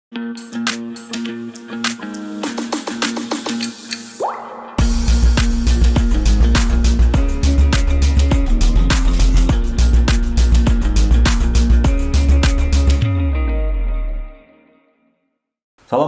Салам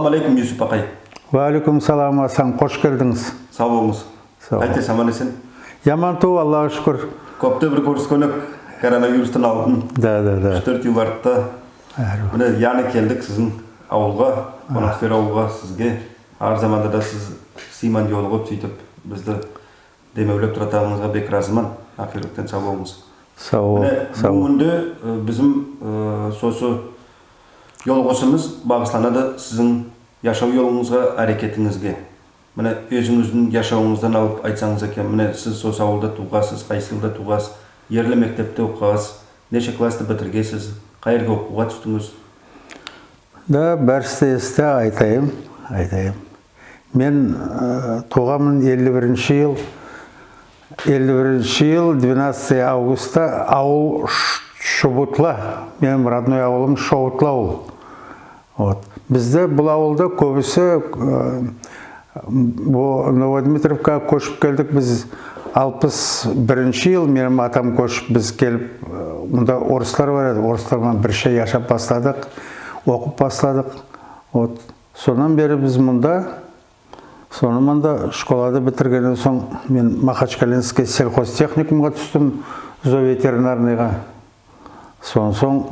алейкум, Юсуп Акай. Валикум салам, Асан, қош келдіңіз. Сау болыңыз. Қайтесіз, аман есен? Яманту, Аллаға шүкір. Көпті бір көріскөнік коронавирустан алдын. Да. 3-4 ел артта. Міне яны келдік сіздің ауылға, Қонақсер ауылға сізге. Ар заманда да сіз сыйман жолығып сөйтіп бізді демеулеп тұратағыңызға бек разыман. Ақирліктен сау болыңыз. Сау. Бұл күнде біздің сосы Yolğusumuz bağışlanады sizin yaşау yolunuzga, hareketіңізге. Міне өзіңіздің yaşауыңыздан алып айтсаңыз екен, міне сіз сол ауылда туғасыз, қайсы жылда туғасыз, ерлі мектепте оқығасыз, неше класты бітіргесіз, қай жерге оқуға түстіңіз? Да, бәрсте айтайым. Мен туғамын 51 жыл, 12 августа ауыл Шобутла, менің родной ауылым Шобутла ауыл. Бізде бұл ауылда көбісі Новодмитровка көшіп келдік. Біз 61 жыл, менің атам көшіп біз келіп, мұнда орыстар бар еді. Орыстармен бірше яшап бастадық, оқып бастадық. Сонан бері біз мұнда, школада бітіргеннен соң мен Махачкалинский сельхозтехникумға түстім, зооветеринарныйға. Соң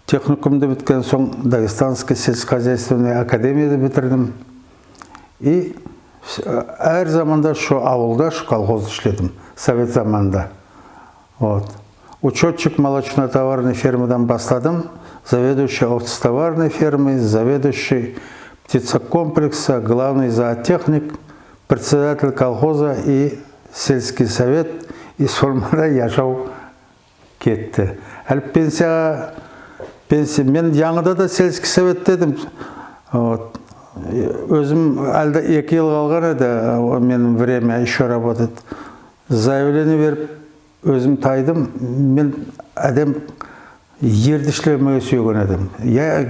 техникумды біткен соң Дагестанский сельскохозяйственный академияда бітірдім. И әр заманда шу ауылда, шу колхозда ішледім, совет заманда. Учетчик молочно-товарной фермадан бастадым, заведующий овцетоварной фермой, заведующий птицекомплекса, главный зоотехник, председатель колхоза и сельский совет. И сормара яшау кетті. Әлі пенсия, мен жаңыда да сельский совет дедім. Өзім әлді 2 ел қалған еді, менің время еще работает. Заявление беріп, өзім тайдым, мен әдем ердішлемеге сүйген едім.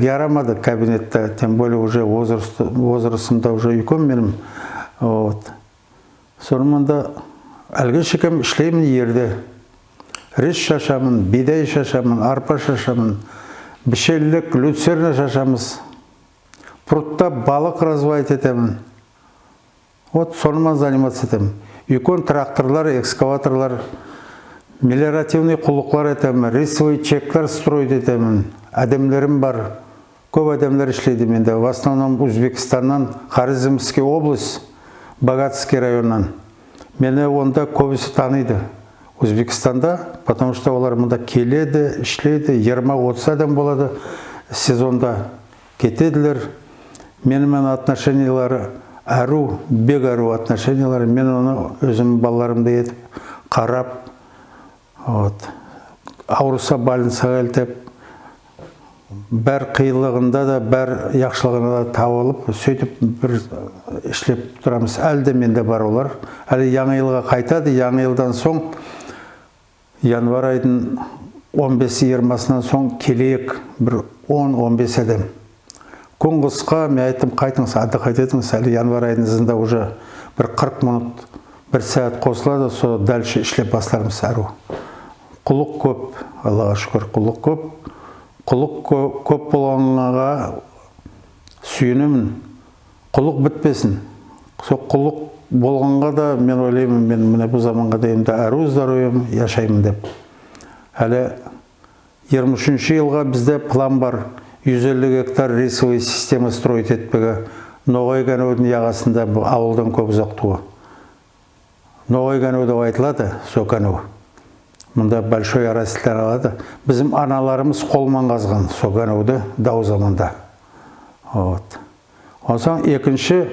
Ярамады кабинетте, тем более уже возрастымда уже үлкен менім. Сонымында әлгі шекем ішлеймін ерде. Рис шашамын, бидай шашамын, арпа шашамын, бішелік, люцерна шашамыз. Прутта балық развайт етемін. Сонымен заниматься етемін. Үлкен тракторлар, экскаваторлар, мелиоративный құлықлар етемін, рисовый чектар стройд етемін. Әдемлерім бар. Көп әдемлер ішлейді менде. В основном Өзбекстаннан, Хорезмский область, Богатский районнан. Мені онда көбісі таниды. Өзбекстанда, потому что олар мұнда келеді, ішлейді, 20-30 адам болады сезонда кетеділер. Менімен отношениялары әру, бек әру отношениялары. Мен оны өзім балаларымды етіп, қарап, ауырса больницаға әлтеп, бәр қиылығында да, бәр яқшылығында да тауылып, сөйтіп бір ішлеп тұрамыз. Әлде менде бар олар. Әлі яңы елға қайтады, яңы елдан соң январ айдың 15-20-сынан соң келейік бір 10-15 әдем. Күн қысқа, мен айттым, қайтыңыз, ады қайтетіңіз, әлі январ айдыңызында уже бір 40 минут, бір сәт қосылады, сол дәлші ішлеп бастарымыз әру. Құлық көп, Аллаға шүкір, құлық көп. Құлық көп болғанға сүйінемін, құлық бітпесін. Сол құлық болғанға да мен ойлаймын, мен міне бұл заманға деймді әру здоровьем яшаймын деп. Әлі 23 жылға бізде план бар, 150 гектар рисовый система строить етпегі. Ноғай Гәнеудің яғасында ауылдан көп ұзақтуы. Ноғай Гәнеу деп айтылады, сол Гәнеу. Мұнда большой арасылар алады. Bizim аналарымыз қолман қазған сол Гәнеуді дау заманда. Онсан екінші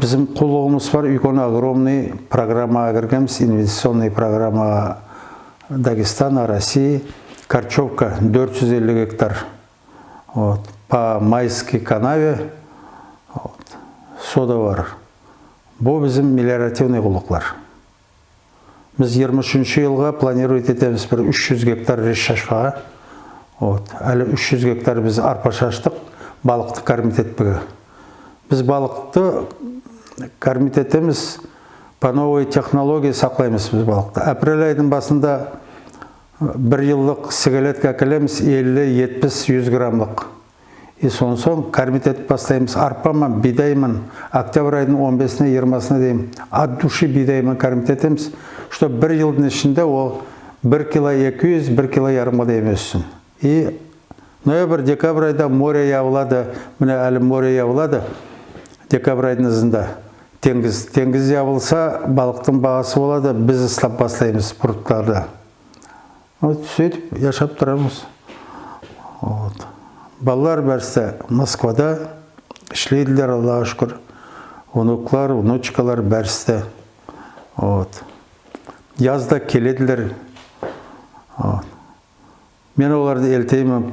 bizim құлығымыз бар, үлкен огромный программаға кіргенбіз, инвестиционный программаға Дагестана, Россия, Корчевка 450 гектар. По Майской канаве сода бар. Бұл bizim мелиоративный құлықлар. Біз 23 жылға планирует етеміз бір 300 гектар рис шашпаға. Әлі 300 гектар біз арпа шаштық. балықты кормить етпеге. Біз балықты кормить етеміз, по новой технологии сақлаймыз біз балықты. Апрель айдың басында бір жылдық сигалетка әкелеміз 50-70-100 граммлық. И соң кормить етіп бастаймыз. Арпаман, бидайман, октябрь айдың 15-іне 20-іне дейін от души бидайман кормить етеміз, что бір жылдың ішінде ол 1 кило 200, 1 кило ярымға дейін өссін. И ноябрь, декабрь айда море явылады, міне әлі море явылады, декабрь айдың ызында. Теңіз явылса, балықтың бағасы болады, біз ыстап бастаймыз пұрттарда. Сөйтіп, яшап тұрамыз. Балалар бәрісті Москвада ішлейділер, Аллаға шүкір. Онуклар, онучкалар бәрісті. Язда келеділер. Мен оларды елтеймін,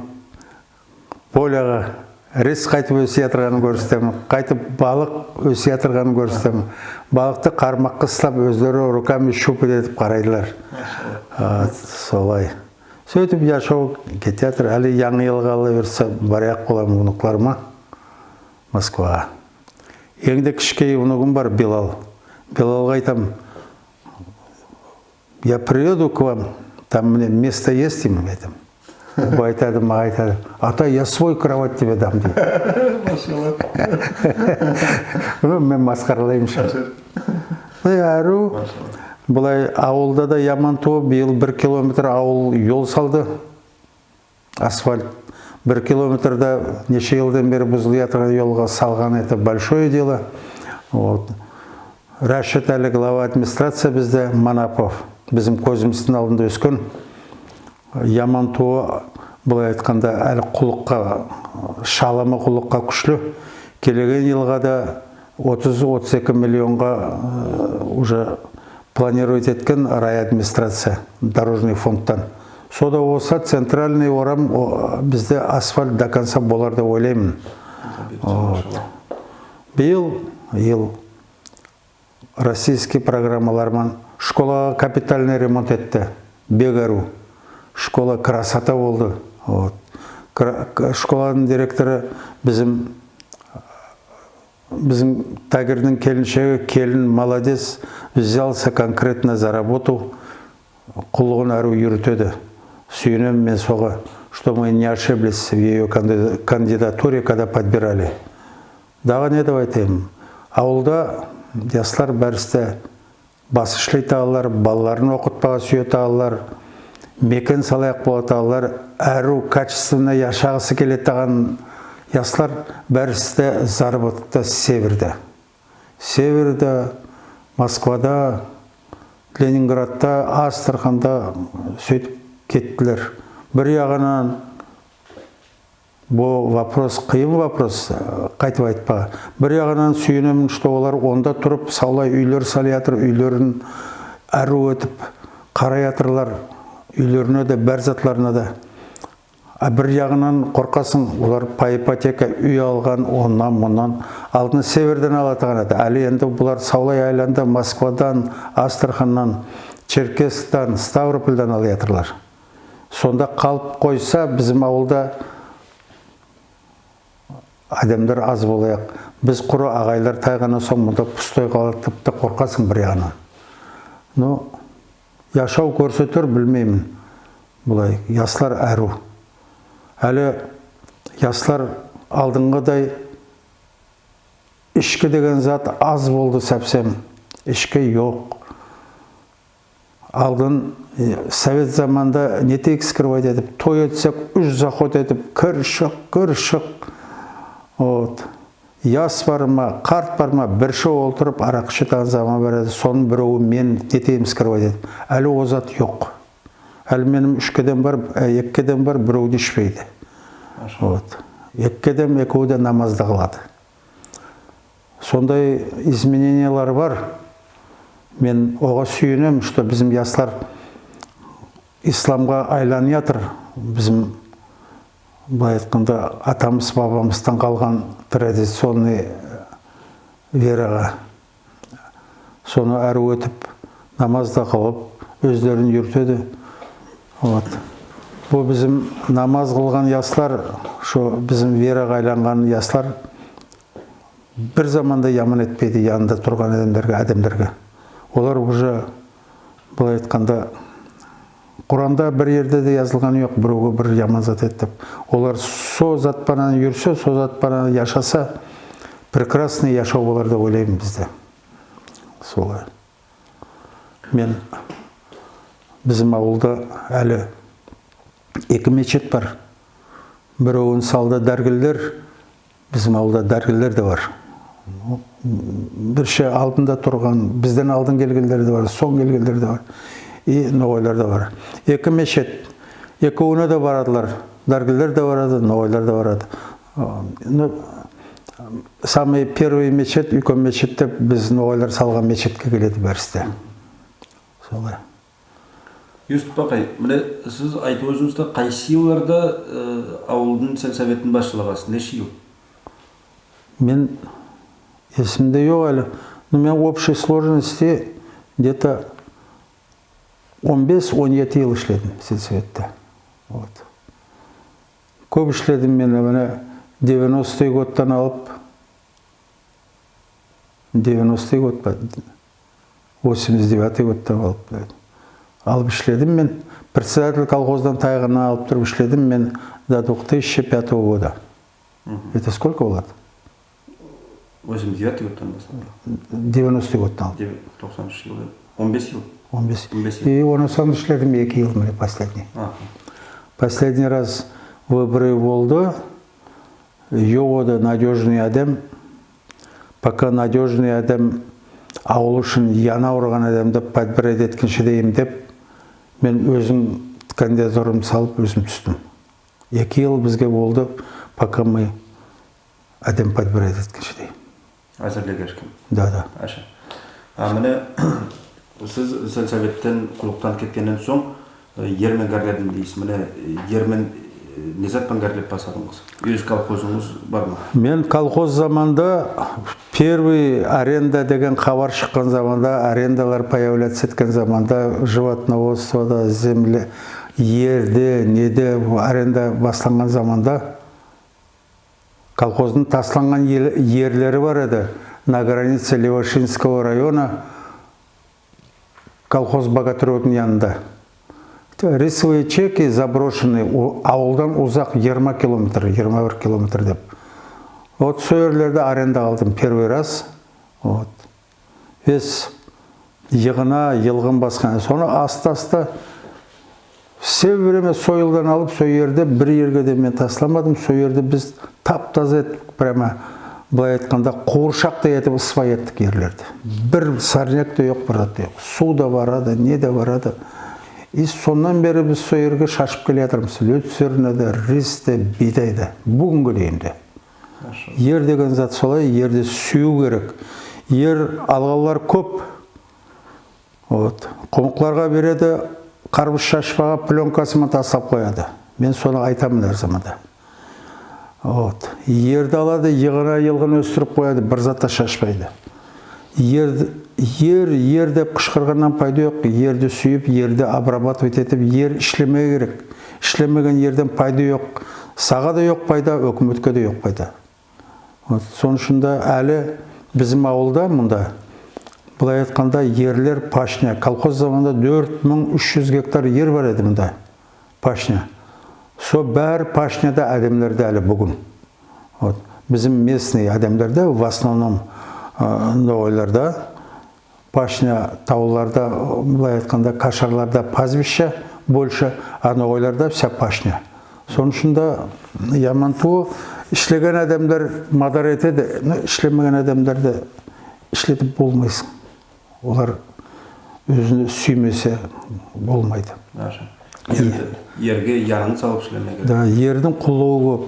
поляға рес қайтып өсе атырғанын көрістемін, қайтып балық өсе атырғанын көрістемін. Балықты қармаққа ұстап, өздері руками шупы етіп қарайдылар. Солай. Сөйтіп яшау кететір, әлі яңы елға ала берсе, бараяқ боламын ұнықларыма Москваға. Еңді кішкей ұнығым бар, Белал. Белалға айтам, я приеду к вам, там мне место есть им, айтам. Бұл айтады, маға айтады, ата, я свой кровать тебе дам, дейді. Мен масқаралайым шын. Әру, бұлай ауылда да Ямантуы биыл 1 километр ауыл yol салды, асфальт. 1 километрда неше жылдан бері бұзылып жатырған жолға салған, это большое дело. Рашид әлі глава администрация бізде Манапов, біздің көзіміздің алдында өскен. Ямантуы бұлай айтқанда әлі құлыққа, шалымы құлыққа күшлі. Келеген жылға да 30-32 миллионға уже планирует еткен рай администрация, дорожный фондтан. Сода олса центральный орам бізде асфальт до конца болар деп ойлаймын. Биыл российский программалармен школаға капитальный ремонт етті. Бегару. Школа красота болды. Школаның директоры біздің тагердің келіншегі, келін молодец, взялся конкретно за работу, құлығын әру үйретеді. Сүйінем мен соға, что мы не ошиблись в ее кандидатуре, когда подбирали. Дағы не деп айтайым? Ауылда жастар бәрісті басы ішлейті алалар, балаларын оқытпаға сүйеті алалар, мекен салаяқ болады алалар, әру качественно яшағысы келеттіған жастар бәрісті заработықта Северде, Москвада, Ленинградта, Астраханда сөйтіп кеттілер. Бір яғынан бұл вопрос, қиын вопрос, қайтып айтпаға. Бір яғынан сүйінемін, что олар онда тұрып, саулай үйлер салиятыр, үйлерін әру өтіп, қараятырлар, үйлеріне де, бәрзатларына да. Бір яғынан қорқасын, олар по ипотека үй алған, оннан, алдын Северден алатыған еді. Әлі енді бұлар Саулай айланды Москвадан, Астраханнан, Черкестан, Ставропольдан алатырлар. Сонда қалып қойса, біздің ауылда адамдар аз болайық. Біз құры ағайлар тайғаны соң, мұнда пұстой қалып тіпті қорқасын бір яғынан. Но, яшау көрсетер білмеймін. Бұлай, яслар әру. Әлі яслар алдыңғыдай ішкі деген зат аз болды сәпсем. Ішкі жоқ. Алдын совет заманда не тек скрывать етіп, той етсек, үш заход етіп, кір шық. Яс бар ма, қарт бар ма, бірші олтырып, арақ ішетін заман береді. Соның біреуі мен не тегім скрывать етіп. Әлі о зат жоқ. Әлі менің үшкеден бар, еккеден бар, біреуді ішпейді. Еккеден екеуді намазды қылады. Сондай изменениялар бар. Мен оға сүйінем, что біздің яслар исламға айланы жатыр. Біздің былай айтқанда атамыз бабамыздан қалған традиционный вераға. Соны әрі өтіп, намазда қылып, өздерін үйретеді. бұл bizim намаз қылған яслар, шо bizim вераға айланған яслар бір заманда яман етпейді янында тұрған адамдарға. Олар уже былай айтқанда Құранда бір жерде де yazылған жоқ, біреуге бір яман зат етіп. Олар со затпанан жүрсе, со затпанан яшаса, прекрасный яшау болар деп ойлаймын бізде. Солай. Мен bizim ауылда әлі 2 мечет бар. Біреуін салды дәрігерлер, bizim ауылда дәрігерлер де бар. Бірше алдында тұрған, бізден алдын келгендер де бар, соң келгендер де бар. И ноғайлар да бар. 2 мечет, екеуіне де барадылар. Дәрігерлер де барады, ноғайлар да барады. Самый первый мечет, үлкен мечет деп біз ноғайлар салған мечетке келеді бәрісте. Солай. Юсуп Бақай, міне сіз айтып өзіңізді қайсы жылдарда ауылдың сельсоветтің басшылығасыз? Неше жыл? Мен есімде жоқ әлі. Но мен в общей сложности где-то 15-17 жыл ішледім сельсоветте. Вот. Көп ішледім мен, міне 90-й годтан алып, 90-й год па, 89-й годтан алып ішледім мен. Председатель колхоздан тайғына алып тұрып ішледім мен до 2005 года. Это сколько болады? 89-й годтан бастап. 90-й годтан алып. 90-шы жылы. 15 жыл. 15. И оны сон ішледім 2 жыл міне последний. Последний раз выборы болды. Йоғода надежный адам. Пока надежный адам ауыл үшін яна ұрған адамды подбирать еткенше дейім деп, мен өзім кандидатурам салып өзім түстім. 2 жыл бізге болды, пока мы адам подбирать еткенше дейім. Әзірлеге ешкім? Да. Аша. Міне, сіз сельсоветтен құлықтан кеткеннен соң ермен кәрледім дейсіз. Міне, ермен не затпен кәрлеп басадыңыз? Өз колхозыңыз бар ма? Мен колхоз заманда первый аренда деген хабар шыққан заманда, арендалар появляться еткен заманда, животноводствода, земле, ерде, неде аренда басталған заманда колхоздың тасланған ерлері бар еді. На границе Левашинского района колхоз Богатыревтің янында. Рисовые чеки заброшены, ауылдан ұзақ 20 километр, 21 километр деп. Вот со жерлерді аренда алдым первый раз. Вот. Вес йығына, йылғын басқан. Соны асты-асты все время сойылдан алып, со жерде бір жерге де мен тасламадым. Со жерде біз тап-таза еттік, прямо былай айтқанда қуыршақтай етіп ысвай еттік ерлерді. Бір сарняк та жоқ, барады жоқ. Су да барады, не де барады. И соннан бері біз со жерге шашып келе жатырмыз. Lötсернеді, ристі, бидайды. Бүгінгі деймді. Ер деген зат солай, ерді сүю керек. Ер алғалар көп. Вот. Құмықларға береді, қарбыз шашпаға пленкасымен тастап қояды. Мен соны айтамын әр заманда. Вот. Ерді алады, йығына өстіріп қояды, бір затта шашпайды. Ер деп қышқырғаннан пайда жоқ. Ерді сүйіп, ерді обрабатывать етіп, ер ішлемеу керек. Ішлемеген ерден пайда жоқ. Саға да жоқ пайда, өкіметке де жоқ пайда. Соның үшінде әлі bizim ауылда мұнда былай айтқанда ерлер пашня. Колхоз заманда 4300 гектар ер бар еді мұнда пашня. Со бәр пашняда адамлерді әлі бүгін. Bizim местный адамлерді в основном ноғайларда, пашня тауларда, былай айтқанда кашарларда пазбище больше, а ноғайларда вся пашня. Соның үшінде ямантуы ішлеген адамдар мадар етеді, ішлемеген адамдарды ішлетіп болмайсың. Олар өзіні сүймесе болмайды. Ерге яғын салып ішлемеген. Да, ердің құлығы көп.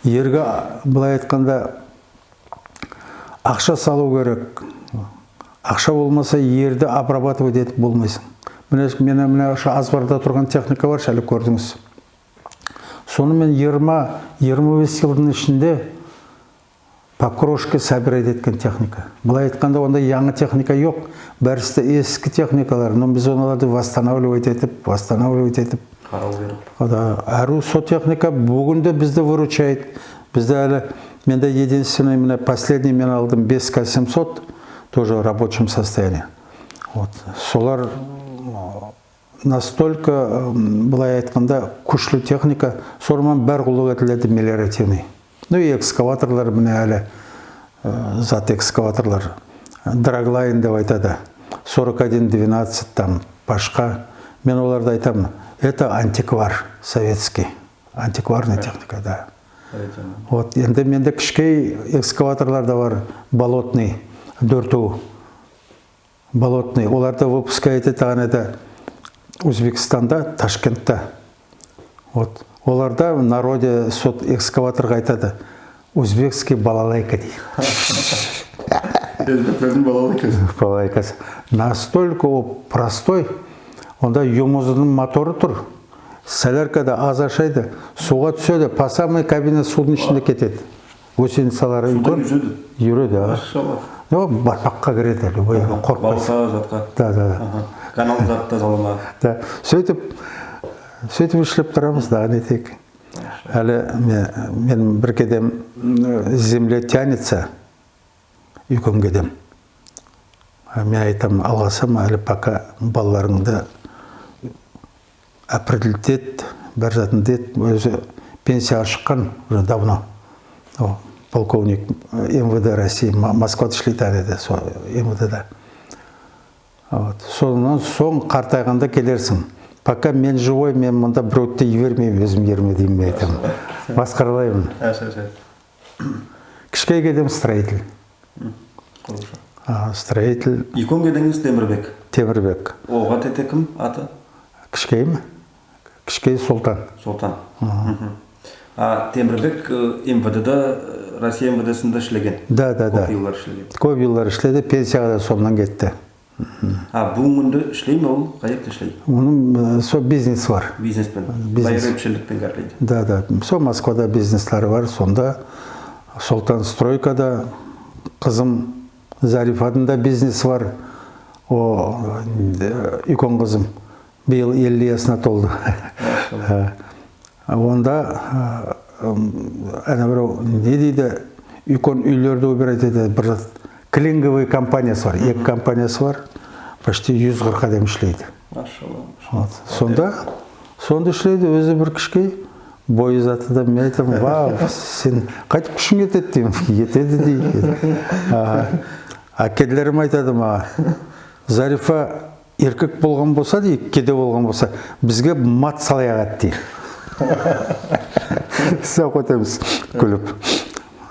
Ерге былай айтқанда ақша салу керек. Ақша болмаса ерді обрабатывать етіп болмайсың. Міне азбарда тұрған техника бар, шәлі көрдіңіз. Соны мен 20-25 жылдың ішінде покрошка собирать еткен техника. Былай айтқанда онда яңы техника жоқ. Бәрісті ескі техникалар. Но біз оналарды восстанавливать етіп. Қарау керек. Әру сотехника бүгінде бізді выручает. Бізді әлі, менде единственный, последний мен алдым 5К700, тоже в рабочем состоянии. Вот. Солар настолько, былай айтқанда, күшлі техника, сорман бәр құлық етіледі мелиоративный. Ну и экскаваторлар, міне әлі, зат экскаваторлар, драглайн деп айтады, 4112 там, пашқа. Мен оларды айтамын, это антиквар советский, антикварная техника, да. Вот, енді менде кішкей экскаваторлар да бар, болотный, дөрту, болотный. Оларды выпускает это Өзбекстанда, Ташкентта. Вот. Оларда в народе сот экскаваторға айтады, өзбекский балалайка дейді. Өзбектердің Балалайкасы. Настолько простой, онда юмузының моторы тұр. Соляркада аз ашайды, суға түседі, по самой кабина судың ішінде кетеді. Гусеницалары жүреді. Батпаққа кіреді, қорқпайсың. Балқа затқа. Да. Канал затта залама. Да. Сөйтіп ішлеп тұрамыз, да, нетек. Әлі мен бір кедем земле тянется, үйкен кедем. Мен айтам, алғасам, әлі пока балаларыңды определитет, бір затын дет, өзі пенсияға шыққан уже давно. Полковник МВД России, Москвада ішлейтін еді, МВД-да. Сонан соң қартайғанда келерсің. Пока мен живой, мен мұнда біреуді ермеймін, өзім ерме деймін айтам. Масқаралаймын. Кішкей кедем строитель. Строитель. Үйкен кедеңіз Темірбек. Темірбек. Оға тете кім аты? Кішкей ме? Кішкей Сұлтан. Сұлтан. Темірбек МВД-да, Россия МВД-сында ішлеген. Да. Көп еллар ішлеген. Көп еллар ішледі, пенсияға да сонан кетті. Бүгінгі ішлей ме ол? Қайекті ішлей? Оның со бизнес бар. Бизнеспен? Байырепшілікпен кәрлейді? Да. Со Москвада бизнеслары бар. Сонда Сұлтан стройкада, қызым Зарифадың да бизнес бар. Үйкен қызым биыл 50 жасына толды. Онда әне біреу не дейді, үйкен үйлерді өбір айтады, бір клинговый компаниясы бар, екі компаниясы бар, почти 140 адам ішлейді. Сонда ішлейді, өзі бір кішкей, бойы заты да, мен айтам, вау, сен қайтып күшің етеді деймін, етеді дейді. Кеділерім айтады ма, Зарифа еркек болған болса дейді, кеде болған болса, бізге мат салай ағады дейді. Сау қотаймыз күліп.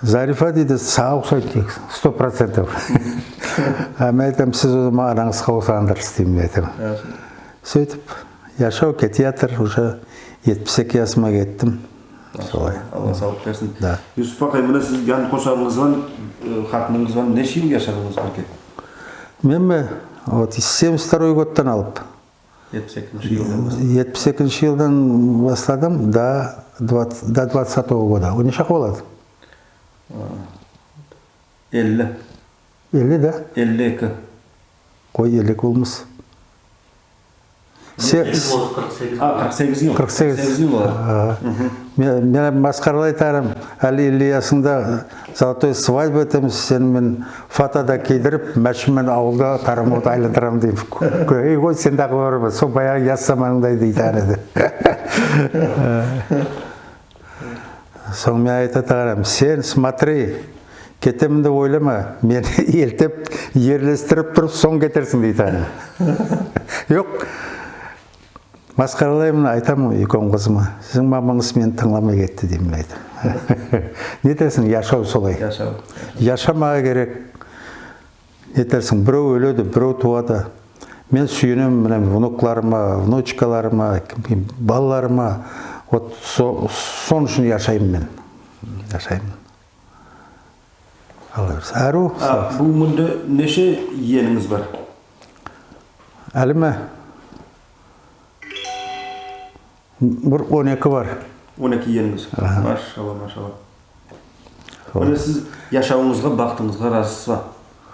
Зарифа дейді, сау ұқсайды дейік, 100%. Мен айтам, сіз өзіма араңызға осағандар істеймін айтам. Сөйтіп, яшау кетиятыр, уже 72 жасыма кеттім. Алла сауып берсін. Юсуп Ақай, міне сіз ян қошағыңызбен, қатыныңызбен не шейін яшағыңыз бірге? Мен ме, 72 годтан алып. 72 жылдан бастадым, до 20 года. О неше болады? 50. 50, да? 52. Қой, 50 болмыз. 48 ел. 48 ел болады. Мен масқаралай тарым, әлі 50 жасында золотой свадьба өтеміз, сені мен фотода кейдіріп, мәшімен ауылда тарамауды айландырам дейм. Ой, сен дағы бар ма? Сол баяғы яз заманыңдай дейді әреді. Соң мен айта тағарам, сен смотри, кетемінді ойлама, мен елтеп, ерлестіріп тұрып, соң кетерсің дейді әрі. Жоқ. Масқаралаймын, айтамын үйкен қызыма. Сіздің мамаңыз мені тыңламай кетті деймін айтам. Нетесің, яшау солай. Яшамаға керек. Нетесің, біреу өледі, біреу туады. Мен сүйенем, внукларыма, внучкаларыма, балаларыма. Сон үшін яшаймын мен. Яшаймын. Әру. Бұл мұнда неше еніңіз бар? Әлі ме? Бір 12 бар. 12 еніңіз. Машалла. Оны сіз яшауыңызға, бақтыңызға разысыз ба?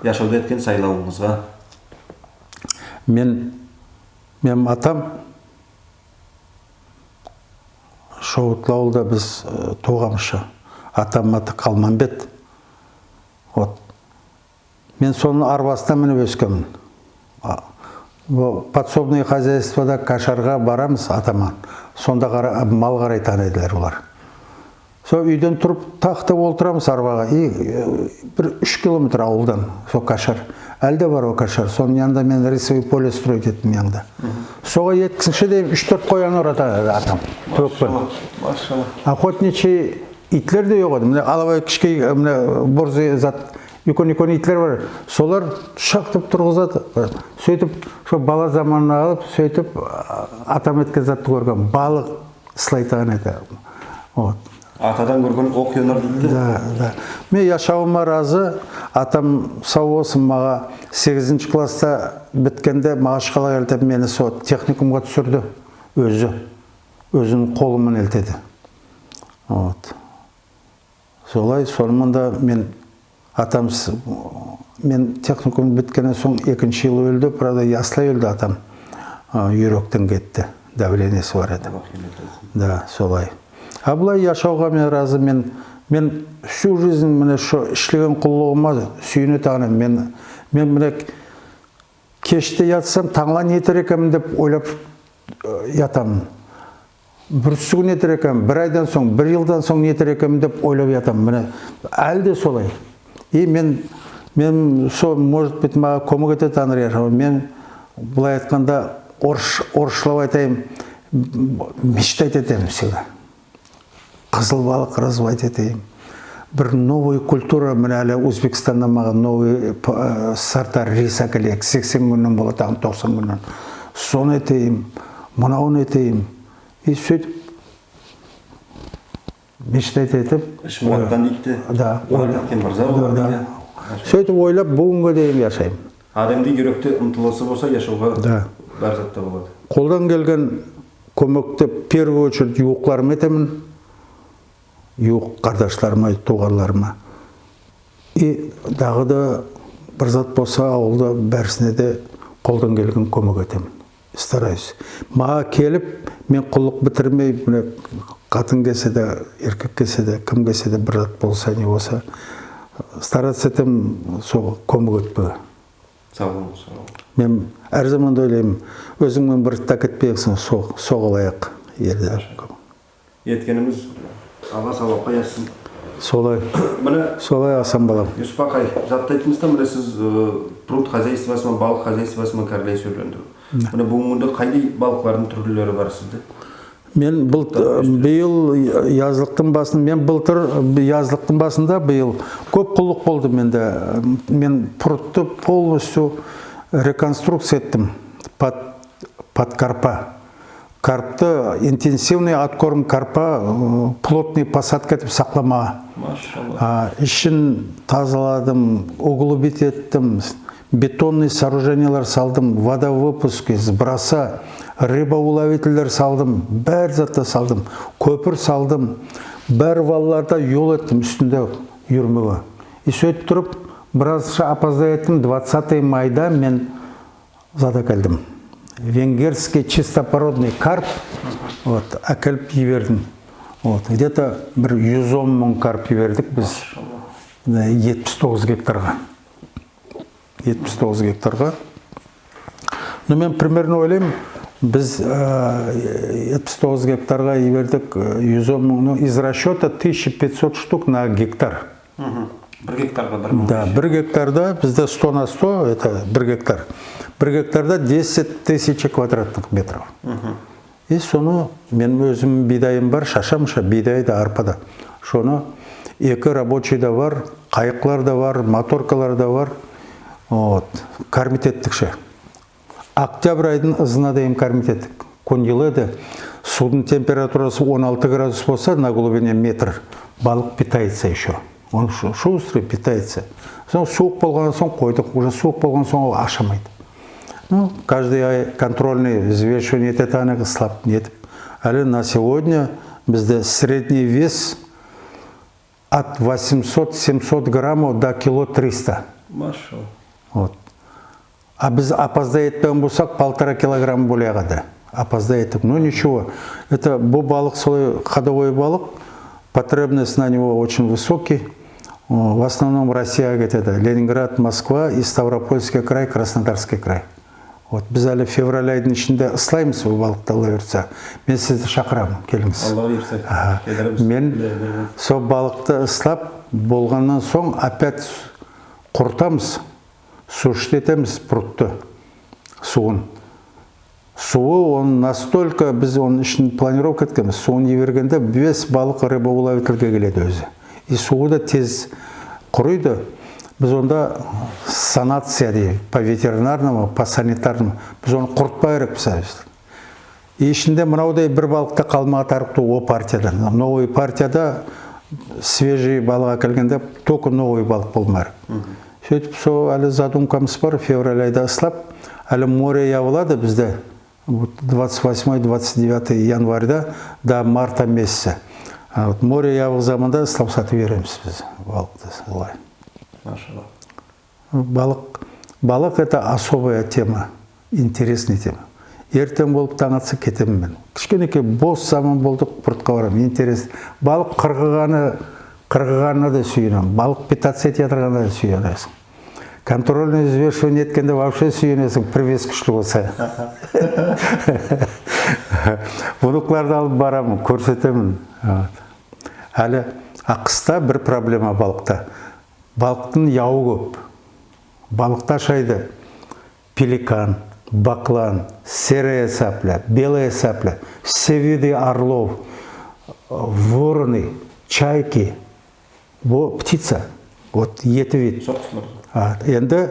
Яшауда еткен сайлауыңызға? Мен атам Шоуытлы ауылда біз туғанымызша. Атам аты Қалманбет. Вот. Мен соның арбасына мініп өскенмін. Подсобное хозяйствода Кашарға барамыз атаман. Сонда мал қарайтан еділер олар. Сол үйден тұрып тақта отырамыз арбаға. Bir 3 километр ауылдан сол Кашар. Әлде бар о Кашар. Соның yanında мен рисовый поле строить еттім yanında. Соға еткісінші дейм 3-4 қоян ұрады атам. Охотничий итлер де жоқ еді. Міне алабай кішкей борзый зат Юкон итлер бар. Солар шақтып тұрғызады. Сөйтіп, бала заманына алып, сөйтіп атам еткен затты көрген. Балық слайтаған еді. Атадан көрген оқ өнер дейді? Да. Мен яшауыма разы. Атам сау болсын маға 8-ші класста біткенде маға шқала келтеп мені сол техникумға түсірді. Өзінің қолымен елтеді. Солай, сонымында мен атамыз, мен техникум біткенен соң 2-ші жылы өлді, правда, ясла өлді атам. Үйректен кетті, давленесі бар еді. Да, солай. А бұлай яшауға мен разы, мен всю жизнь міне ішлеген құллығыма сүйіне тағыным. Мен міне кеште ятсам, таңлан етер екемін деп ойлап ятамын. Бір сүгін етер екемін, бір айдан соң, бір жылдан соң етер екемін деп ойлап ятамын. Міне әлі де солай. И мен сол, может быть, маға көмек ете таныр яшау. Мен бұлай айтқанда орысшылау айтайым, мечтать етемін всегда. Қызыл балық развивать етейім. Бір новый культура, мен әлі Өзбекстаннан маған новый сорттар риса келек, 80 күннен болады, 90 күннен. Соны етейім, мынауын етейім. И сөйтіп, мечтать етіп. Шмуаттан дейді. Да. Да. Сөйтіп ойлап, бүгінгі дейін яшайым. Адамды жүректе ұмтылысы болса, яшауға бар затта болады. Қолдан келген көмекті первую очередь юқларым етемін. Юқ қардашларыма, туғарларыма. И дағы да бір зат болса, ауылда бәрісіне де қолдан келген көмек етемін. Стараюсь. Маға келіп, мен құлық бітірмей, қатын кесе де, еркек кесе де, кім кесе де бір зат болса, не болса, стараться етем, сол көмек етпеге. Сау. Мен әр заманда ойлаймын, өзіңмен бір так етпейіксің, соғылайық ерді. Еткеніміз аға сабаққа яссын. Солай асан балам. Юсуп Акай, жаттайтыңызда міне сіз пруд хозяйствосымен, балық хозяйствосымен кәрлей сөйлендіру. Міне бүгінгі қайдай балықлардың түрлері бар сізде? Мен биыл yazлықтың басында биыл көп құлық болды менде. Мен прудты полностью реконструкция еттім под карпа. Карпты интенсивный откорм карпа, плотный посадка етіп сақламаға. Ішін тазаладым, углубить еттім, бетонный сооружениялар салдым, водовыпуски, сброса, рыбоуловительдер салдым, бәр затта салдым, көпір салдым, бәр валларда yol еттім үстінде жүрмеге. И сөйтіп тұрып, біразша опоздай еттім, 20 майда мен зада келдім. Венгерский чистопородный карп, әкеліп жібердім. Где-то бір 110 мың карп жібердік біз 79 гектарға. 79 гектарға. Но мен примерно ойлаймын, біз 79 гектарға жібердік 110 мың, из расчета 1500 штук на гектар. Бір гектарға 1 мың. Да, 1 гектарда бізде 100 на 100, это 1 гектар. 1 гектарда 10 тысячи квадратных метров. И соны мен өзім бидайым бар, шашамша бидай да арпада. Соны 2 рабочий да бар, қайықлар да бар, моторкалар да бар. Кормить еттікше. Октябрь айдың ызына дейін кормить еттік. Күн жылы еді, судың температурасы 16 градус болса, на глубине метр, балық питается еще. Он шустрый питается. Суық болған соң қойдық, уже суық болған соң ол ашамайды. Каждый ай контрольный взвешивание ететанығы слаб нетіп. Әлі на сегодня бізде средний вес от 800-700 граммов до кило 300. Машалла. А біз опоздай етпеген болсақ, 1,5 килограмм бөле ағады. опоздает. Ну ничего, это балық солай ходовой балық, потребность на него очень высокий. В основном Россия кетеді. Ленинград, Москва и Ставропольский край, Краснодарский край. Вот біз әлі февраль айдың ішінде ыслаймыз ол балықты Алла бұйыртса. Мен сізді шақырамын, келіңіз. Алла бұйыртса. Мен сол балықты ыслап болғаннан соң опять құртамыз, сушетеміз пұртты суын. Суы он настолько, біз оның үшін планировка еткенбіз, суын ебергенде 5 балық рыболовительге келеді өзі. И суы да тез құриды. Біз онда санация дейді, по ветеринарному, по санитарному. Біз оны құртпай керек. И ішінде мынаудай бір балықта қалмаға тарықты о партиядан. Новый партияда свежий балыға келгенде только новый балық болмар. Сөйтіп, сол әлі задумкамыз бар, февраль айда ыслап, әлі море ябылады бізде 28-29 январьда до марта месяца. Море ябық заманда ыслап сатып береміз біз балықты. Балық это особая тема, интересная тема. Ертең болып таң атса кетемін мен. Кішкенеке бос заман болдық, пұртқа барам, интерес. Балық қырғығанына да сүйенем, балық питаться ететірғана да сүйенесің. Контрольный взвешивание еткенде вообще сүйенесің, привес күшті болса. Бұнықларды алып барамын, көрсетемін. Әлі қыста бір проблема балықта. Балықтың яуы көп. Балықта шайды пеликан, баклан, серая сапля, белая сапля, все виды орлов, вороны, чайки, птица, вот еті вид. Енді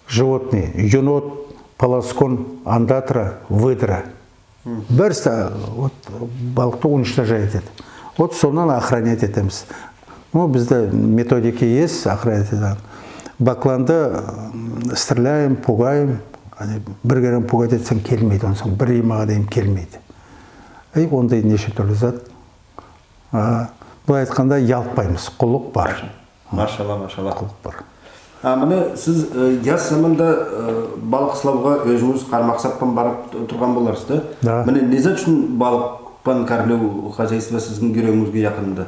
животные, енот, полоскон, андатра, выдра. Бәрісі балықты уничтожает еді. Вот сонан охранять етеміз. Ну, бізде методики есть, охранять етеміз. Бакланды стреляем, пугаем. Бір керем пугать етсен келмейді, онсың бір имаға дейін келмейді. Ондай неше түрлі зат. Бұл айтқанда ялпаймыз, құлық бар. Машалла. Құлық бар. Міне сіз яз заманда балық ысылауға өзіңіз қармақ саппен барып тұрған боларсыз да? Міне незат үшін балықпен кәрілеу хозяйство сіздің жүрегіңізге жақынды?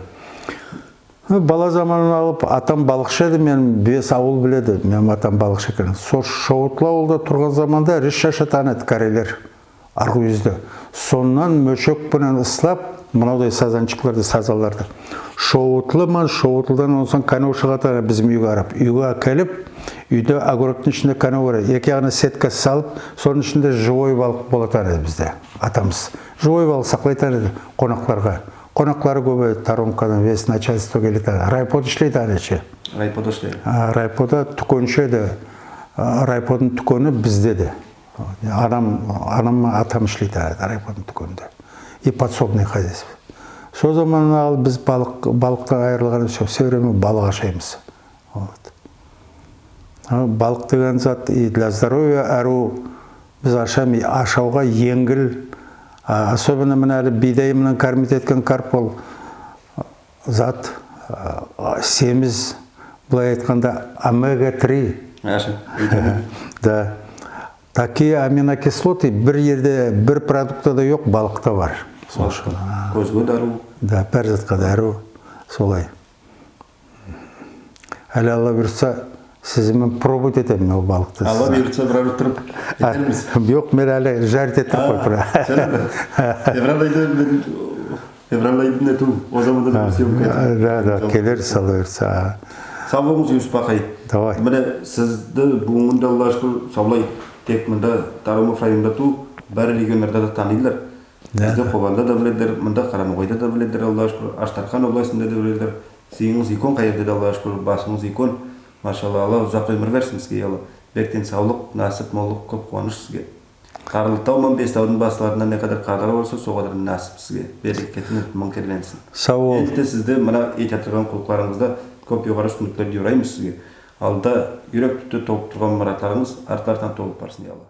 Бала заманын алып, атам балықшы еді, мен 5 ауыл біледі, мен атам балықшы екен. Сол Шоуытлы ауылда тұрған заманда реш-шаша таныды кәрелер, арғы Соннан мөшекпенен ыслап, мынаудай сазанчықларды, сазаларды. Шоуытлыдан онсан канау шығатары біздің үйге арап. Үйге әкеліп, үйде огородтың ішінде канау бар. Екі ағына сетка салып, соның ішінде живой балық болатар еді бізде, атамыз. Живой балық сақлайтар еді қонақларға. Қонақлары көбі Таромкадан вес начальство келеді. Райпод ішлейді әлече. Райпода ішлейді. Райпода түкөнші еді. Райподың түкөні біздеді. Атам ішлейді райподың түкөнді. И подсобный хозяйство. Со заманын алып біз балықтан айырылған все время балық ашаймыз. Балық деген зат и для здоровья әру біз ашауға еңгіл. Особенно мен әлі бидайымнан кормить еткен карп ол зат семіз, былай айтқанда омега-3. Да. Такие аминокислоты бір жерде, бір продуктада жоқ, балықта бар. Көзге дәру. Да, бәр затқа дәру. Солай. Әлі Алла бұйыртса, сізімен пробовать етемін ол балықты. Алла бұйыртса бір тұрып кетерміз. Жоқ, мен әлі жарт еттіп қой. Февраль айдың ету, о заманда съемка. Да, келер Алла бұйыртса. Сау болыңыз, Юсуп Ақай. Давай. Міне сізді бүгінгі Алла шүкір саулай тек мында Тарумов районында ту, бәрі региондарда да танилар. Бізде Қобанда да біледер, мында Қарамағайда да біледер, Алла шүкір, Аштархан облысында да біледер. Сүйіңіз икон қайырды да Алла шүкір, басыңыз икон. Машалла, Алла ұзақ өмір берсін сізге, Алла. Бектен саулық, насып, моллық, көп қуаныш сізге. Қарылықтау мен Бестаудың басыларында не қадар қадары болса, соғадар насып сізге. Берекетін мың керленсін. Сау бол. Елді сізді мына ететірген құлқыларыңызда көп жоғары үстінліктерді үйраймыз сізге. Алда үйрек түтті толып тұрған мұратларыңыз артылардан толып барсын, Алла.